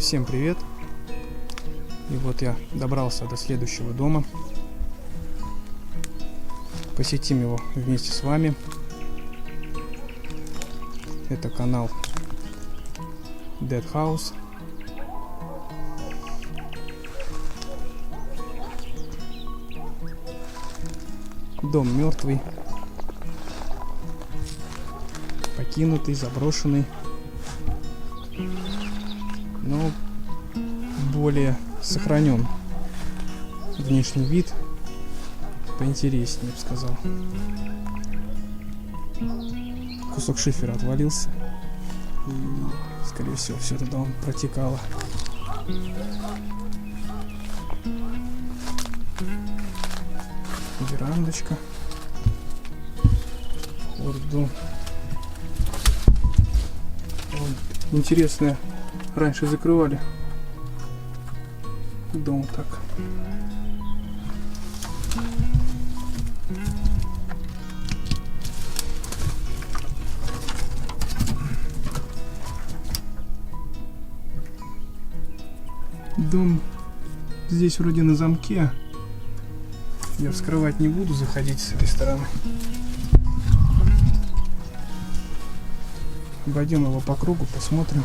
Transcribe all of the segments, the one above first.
Всем привет! И вот я добрался до следующего дома. Посетим его вместе с вами. Это канал Dead House. Дом мертвый, покинутый, заброшенный, но более сохранен внешний вид, поинтереснее, я бы сказал. Кусок шифера отвалился, и, скорее всего, все туда он протекало. Верандочка. Вот дом. Интересное. Раньше закрывали дом так. Дом здесь вроде на замке. Я вскрывать не буду, заходить с этой стороны. Обойдем его по кругу, посмотрим.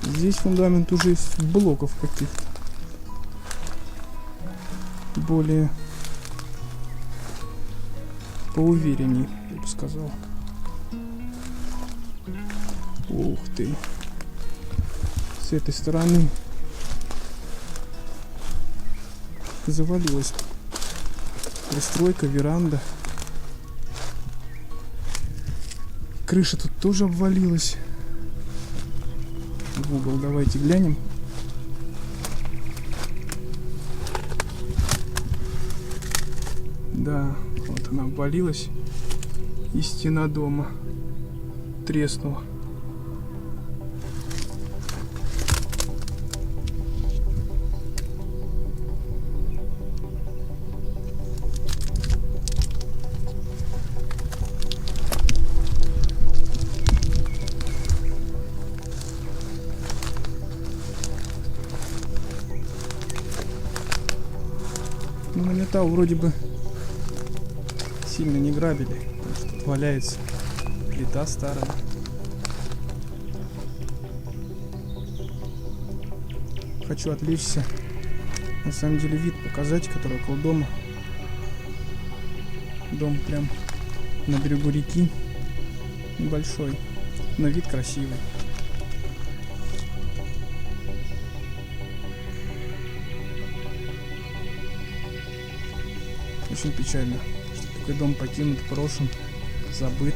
Здесь фундамент уже из блоков каких-то. Более поуверенней, я бы сказал. Ух ты. С этой стороны завалилась пристройка, веранда. Крыша тут тоже обвалилась. В угол давайте глянем. Да, вот она обвалилась, и стена дома треснула. Ну, на металл вроде бы сильно не грабили, потому что тут валяется плита старая. Хочу отвлечься, на самом деле вид показать, который около дома. Дом прям на берегу реки, небольшой, но вид красивый. Очень печально, что такой дом покинут, брошен, забыт.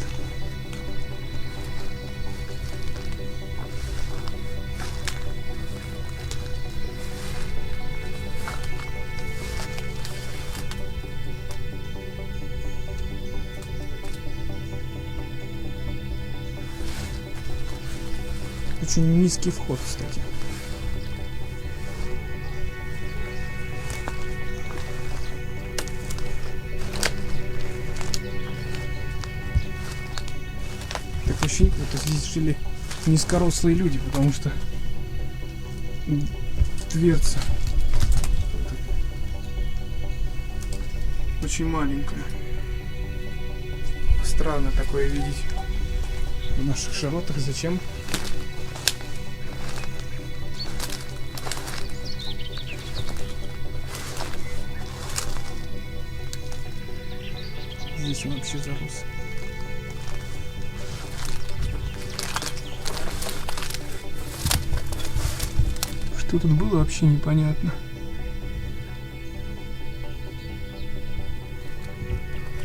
Очень низкий вход, кстати. Ощущение, будто здесь жили низкорослые люди, потому что дверца очень маленькая. Странно такое видеть в наших широтах. Зачем? Здесь он вообще зарос. Что тут было, вообще непонятно.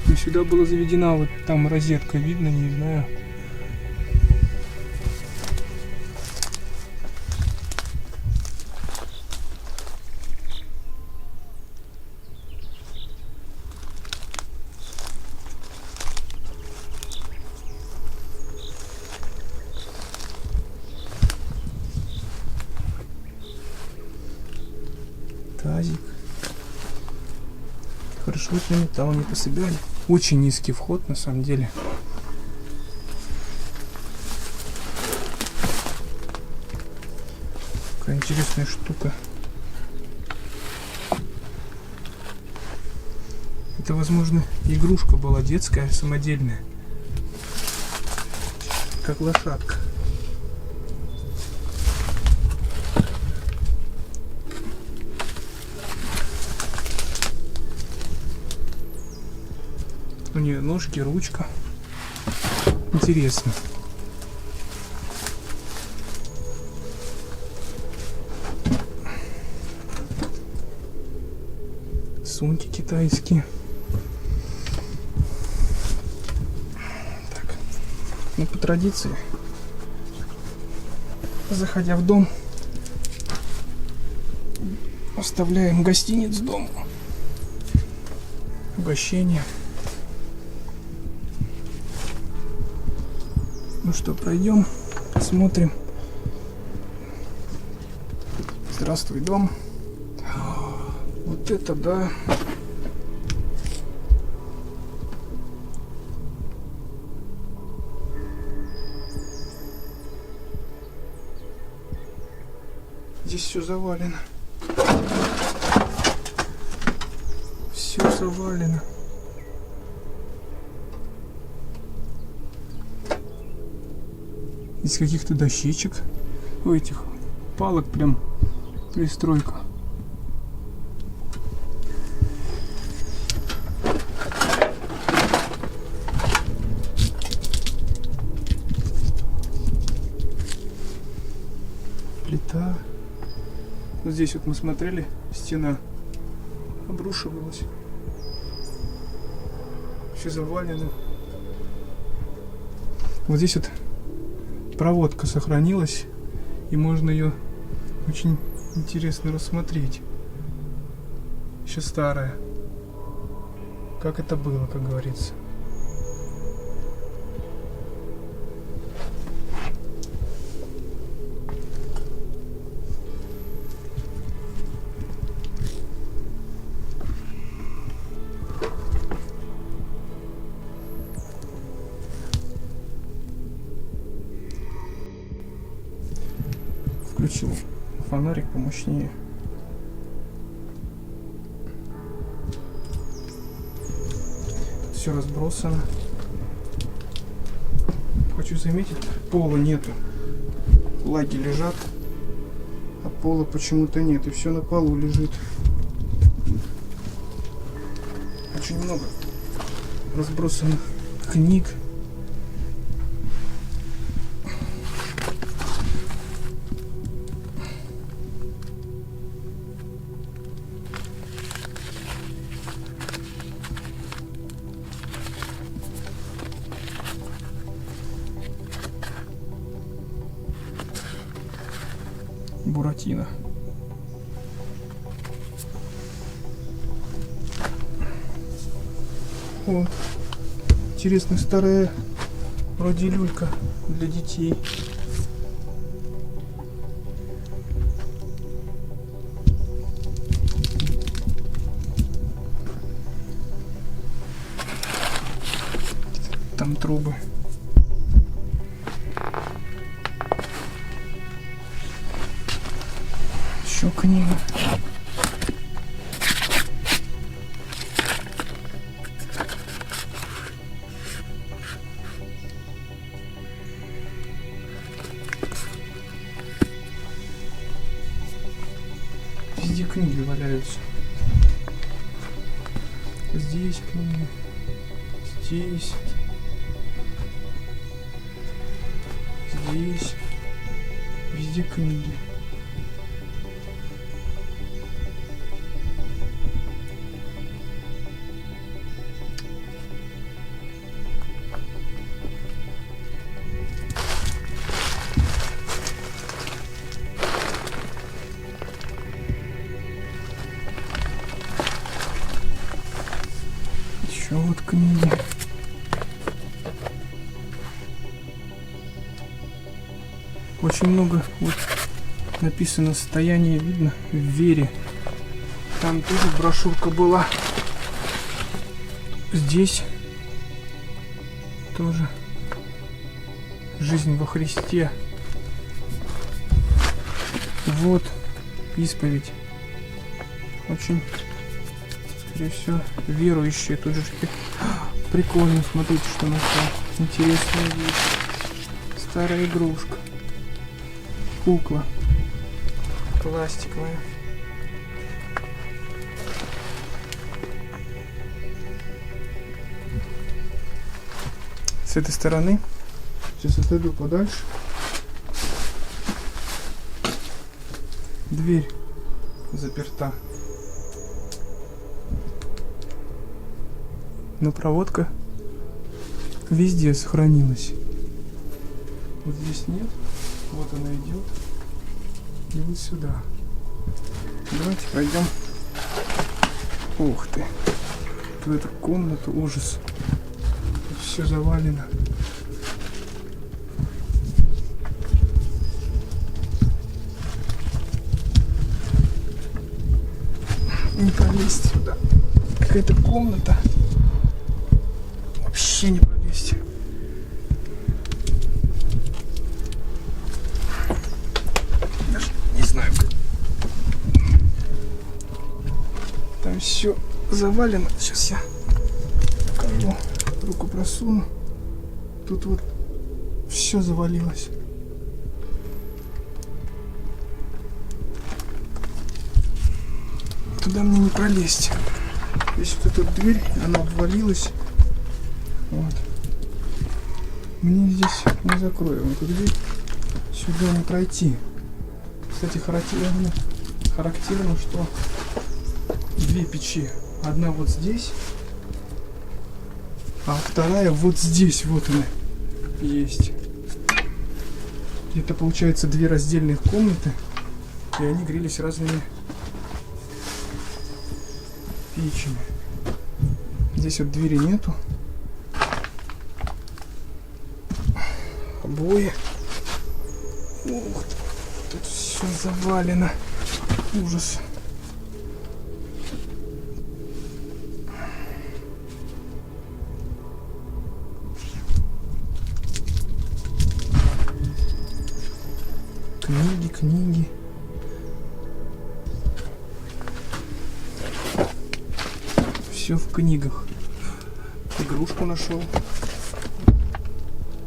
И сюда была заведена вот там розетка, видно, не знаю. Хорошо, вот на металл не пособирали. Очень низкий вход на самом деле. Какая интересная штука. Это, возможно, игрушка была детская, самодельная. Как лошадка. У нее ножки, ручка. Интересно. Сумки китайские. Так. Ну, по традиции, заходя в дом, оставляем гостиниц дому. Угощение. Ну что, пройдем, посмотрим. Здравствуй, дом. Вот это да. Здесь все завалено. Все завалено. Из каких-то дощечек, у этих палок прям пристройка. Плита. Вот здесь вот мы смотрели, стена обрушивалась. Все завалено. Вот здесь вот проводка сохранилась, и можно ее очень интересно рассмотреть. Еще старая. Как это было, как говорится. Включил фонарик помощнее. Все разбросано. Хочу заметить, пола нету. Лаги лежат, а пола почему-то нет. И все на полу лежит. Очень много разбросанных книг. Буратино. О, интересно, старая вроде люлька для детей. Там трубы. Еще книга. Везде книги валяются. Здесь книги. Здесь. Здесь. Везде книги. Еще вот книги. Очень много вот написано состояние, видно, в вере. Там тоже брошюрка была. здесь тоже жизнь во Христе. Вот исповедь. Очень, скорее всего, верующие. Тут же прикольно, смотрите, что нашел. Интересная вещь. Старая игрушка. Кукла. Пластиковая. С этой стороны. Сейчас отойду подальше. Дверь заперта. Но проводка везде сохранилась. Вот здесь нет. Вот она идет. И вот сюда. Давайте пойдем. Ух ты. В эту комнату ужас. Тут все завалено. Не пролезть сюда. Какая-то комната. Вообще не пролезть. Даже не знаю как. Там все завалено. Сейчас я покажу. Руку просуну. Тут вот все завалилось. Туда мне не пролезть. Здесь вот эта дверь, она обвалилась. Вот. Мне здесь не закроем эту дверь. Сюда не пройти. Кстати, характерно, что две печи. Одна вот здесь, а вторая вот здесь. Вот она есть. Это получается две раздельных комнаты, и они грелись разными печами. Здесь вот двери нету. Обои. Ух ты, тут все завалено. Ужас. Книги. Все в книгах. Игрушку нашел.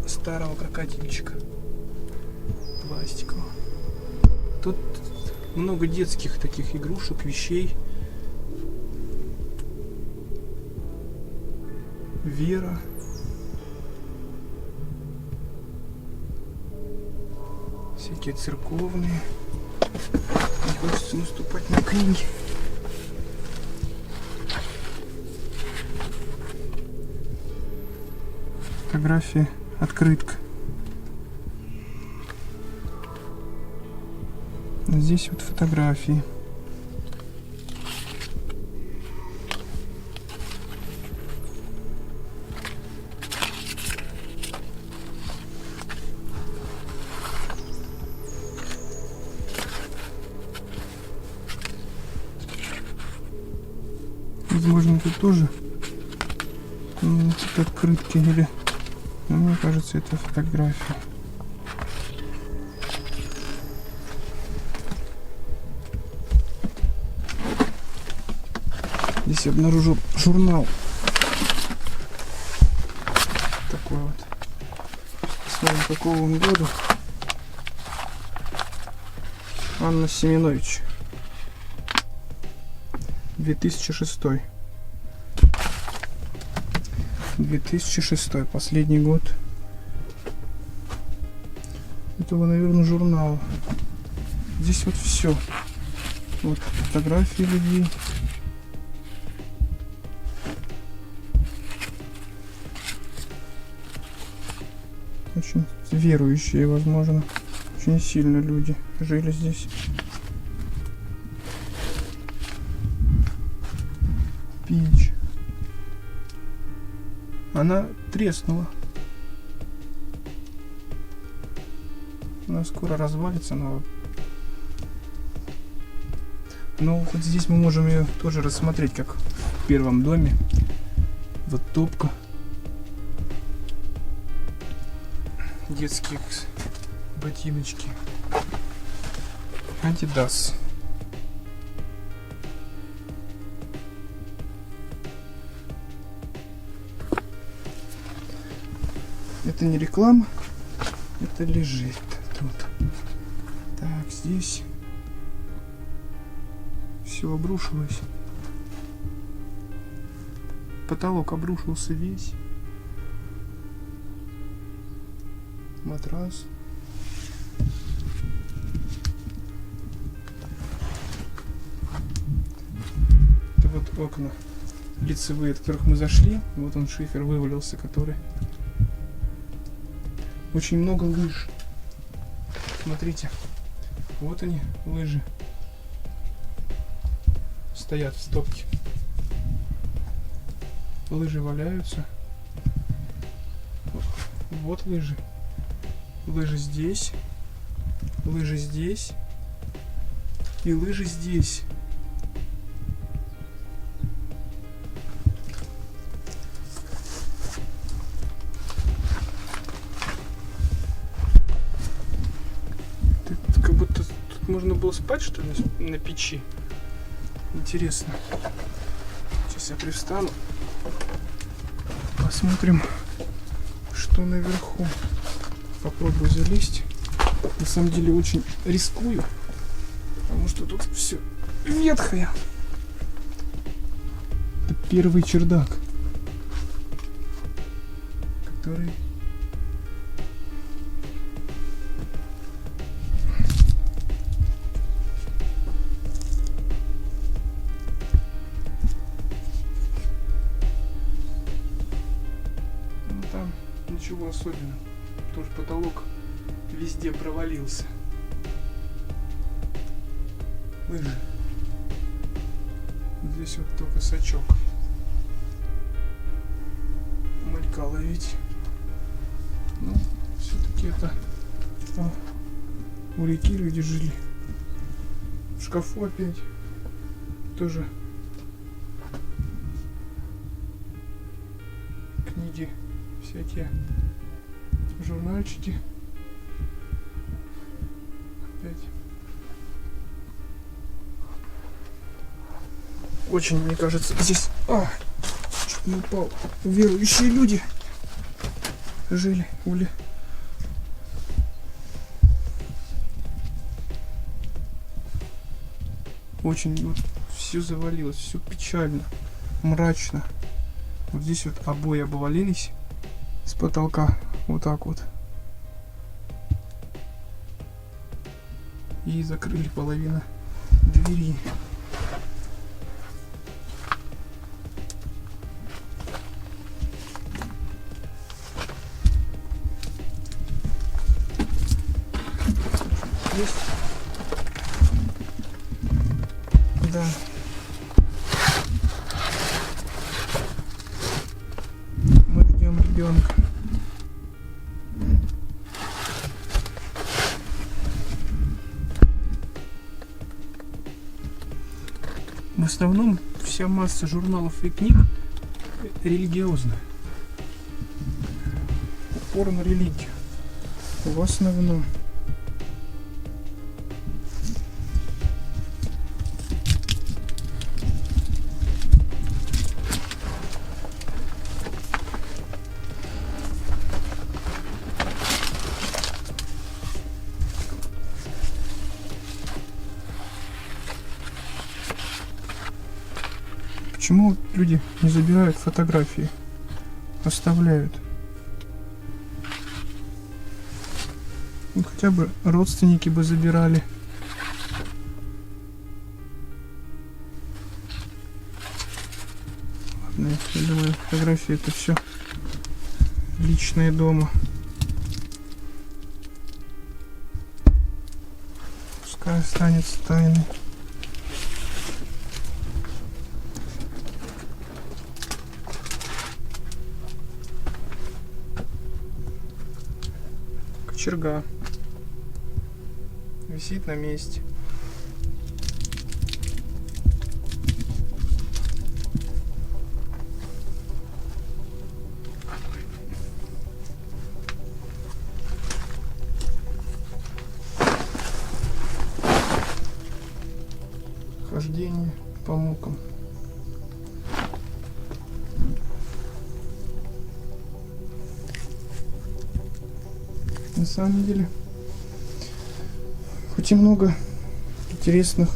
Старого крокодильчика. Пластикового. Тут много детских таких игрушек, вещей. Вера. Всякие церковные. Не хочется наступать на книги. Фотография, открытка. Здесь вот фотографии. Возможно, тут тоже тут открытки или... Но мне кажется, это фотография. Здесь я обнаружил журнал. Такой вот. Посмотрим, какого он года. Анна Семенович. 2006. 2006, последний год этого, наверное, журнала. Здесь вот все. Вот фотографии людей. Очень верующие, возможно. Очень сильно люди жили здесь. Печь. Она треснула. Она скоро развалится, но вот здесь мы можем ее тоже рассмотреть, как в первом доме. Вот топка. Детские ботиночки. Adidas. Это не реклама, это лежит тут. Так, здесь все обрушилось. Потолок обрушился весь. Матрас. Это вот окна лицевые, от которых мы зашли. Вот он, шифер вывалился, который... Очень много лыж. Смотрите. Вот они, лыжи. Стоят в стопке. Лыжи валяются. Вот лыжи. Лыжи здесь. Лыжи здесь. И лыжи здесь. Как будто тут можно было спать, что ли, на печи. Интересно. Сейчас я привстану. Посмотрим, что наверху. Попробую залезть. На самом деле очень рискую, потому что тут все ветхое. Это первый чердак, который... Ну там ничего особенного. Тоже потолок везде провалился. Лыжи. Здесь вот только сачок. Малька ловить. Ну, все-таки это у реки люди жили. В шкафу опять тоже книги всякие, журнальчики. Опять. Очень, мне кажется, здесь чуть не упал. Верующие люди жили, очень вот все завалилось, все печально, мрачно. Вот здесь вот обои обвалились с потолка, вот так вот. И закрыли половину двери. Есть? Да. Мы ждем ребенка. В основном вся масса журналов и книг религиозная. Упор на религию. В основном. Почему люди не забирают фотографии, оставляют? Ну, хотя бы родственники бы забирали. Ладно, я думаю, фотографии это все личное дома. Пускай останется тайной. Кочерга висит на месте. сиденье по мукам. На самом деле, хоть и много интересных,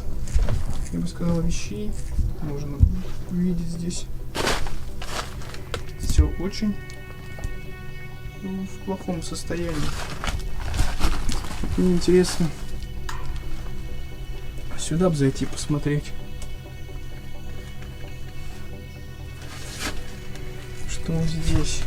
я бы сказал, вещей можно увидеть здесь. Все очень в плохом состоянии. Мне интересно сюда бы зайти посмотреть, что здесь.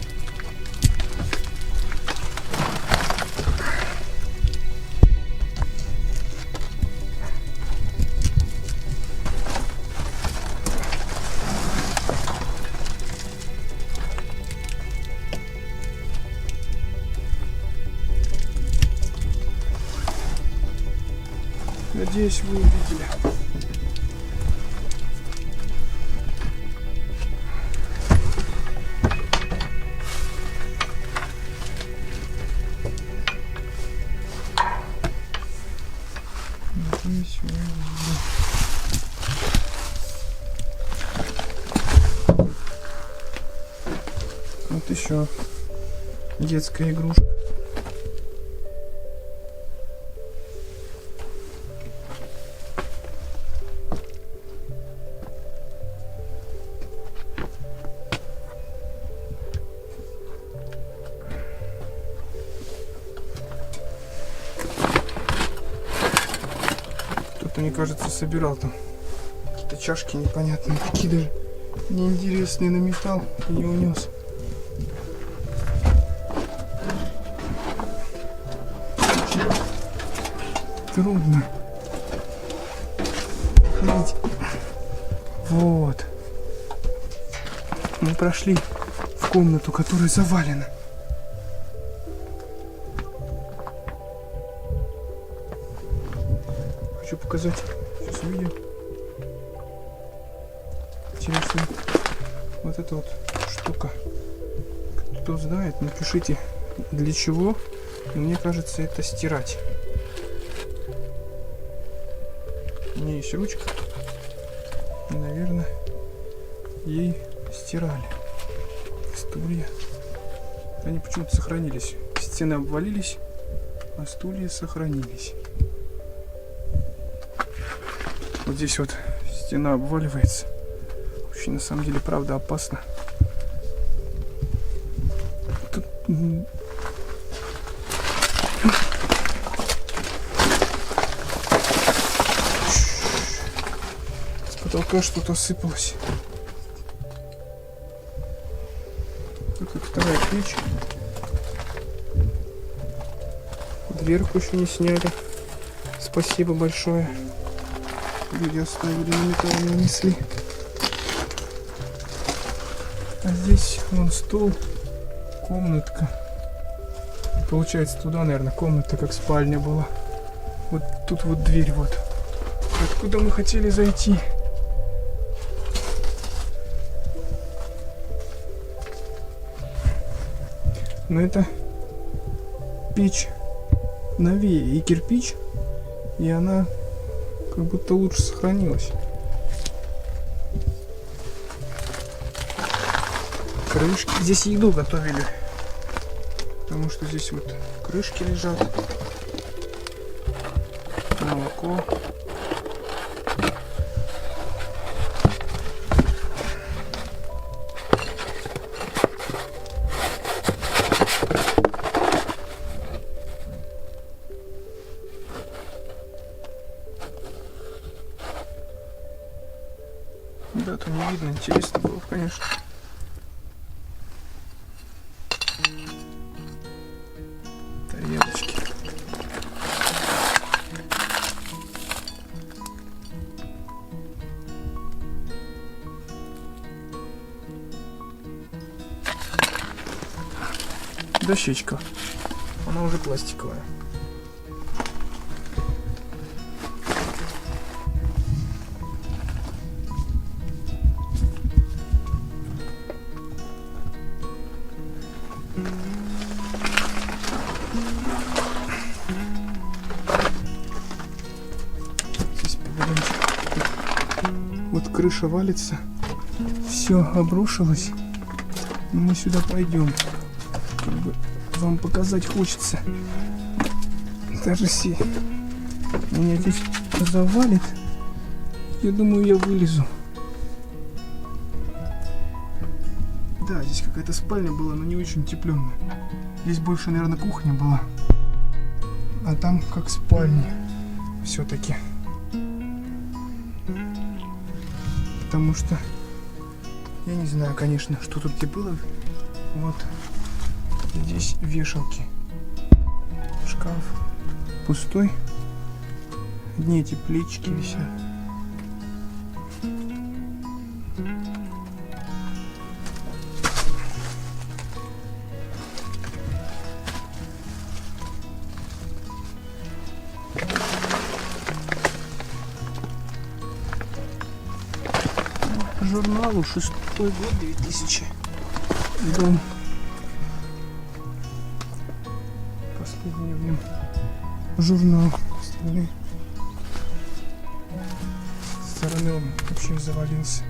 Надеюсь, вы увидели. Надеюсь, вы увидели. Вот еще детская игрушка. Мне кажется, собирал там какие-то чашки непонятные, такие даже неинтересные, на металл и не унес. Трудно. Видите? Вот. Мы прошли в комнату, которая завалена. Хочу показать. Сейчас увидим. Интересно. Вот эта вот штука. Кто знает, напишите, для чего. Мне кажется, это стирать. У меня есть ручка. И, наверное, ей стирали. Стулья. Они почему-то сохранились. Стены обвалились, а стулья сохранились. Вот здесь вот стена обваливается. Очень, на самом деле, правда, опасно. Тут... С потолка что-то сыпалось. Тут вот вторая печь. Дверку еще не сняли. Спасибо большое. Люди оставили, на металл не унесли. А здесь вон стул, комнатка. Получается, туда, наверное, комната как спальня была. Вот тут вот дверь вот. Откуда мы хотели зайти? Но это печь новее и кирпич, и она как будто лучше сохранилась. Крышки. Здесь еду готовили. Потому что здесь вот крышки лежат. Молоко. Да, то не видно. Интересно было, конечно. Тарелочки. Дощечка. Она уже пластиковая. крыша валится. Все обрушилось. Мы сюда пойдем. Как бы вам показать хочется. Даже если меня здесь завалит, я думаю, я вылезу. Да, здесь какая-то спальня была, но не очень утепленная. Здесь больше, наверное, кухня была. А там как спальня все-таки. Потому что я не знаю, конечно, что тут где было. Вот здесь вешалки. Шкаф пустой. Одни эти плечики висят. Журналу 6-й год, 2000. Дом. Последний в нем журнал. Остальные стороны он вообще завалился.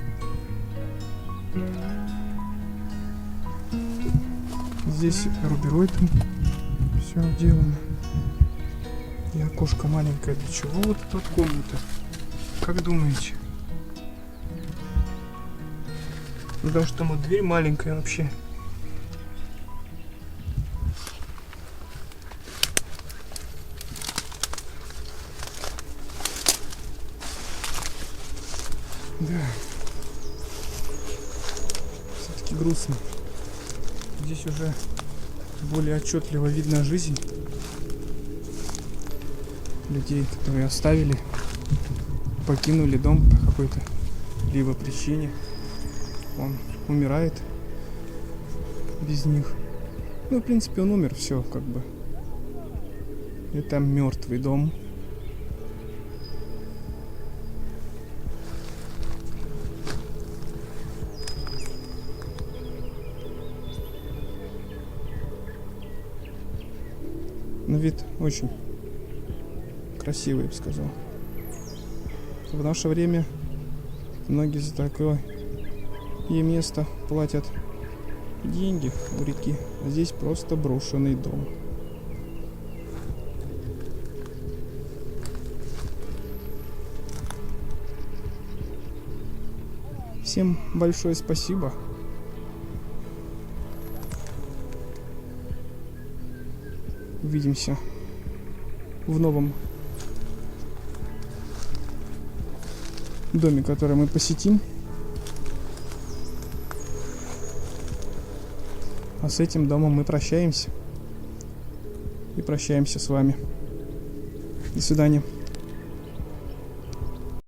Здесь рубероидом все делано. И окошко маленькое. Для чего вот эта вот комната? Как думаете? Потому что там вот дверь маленькая вообще. Да. Все-таки грустно. Здесь уже более отчетливо видна жизнь людей, которые оставили, покинули дом по какой-то либо причине. Он умирает без них. Ну, в принципе, он умер, все, как бы. Это мертвый дом. Но вид очень красивый, я бы сказал. В наше время многие за такое и место платят деньги у реки, а здесь просто брошенный дом. Всем большое спасибо. Увидимся в новом доме, который мы посетим. А с этим домом мы прощаемся. И прощаемся с вами. До свидания.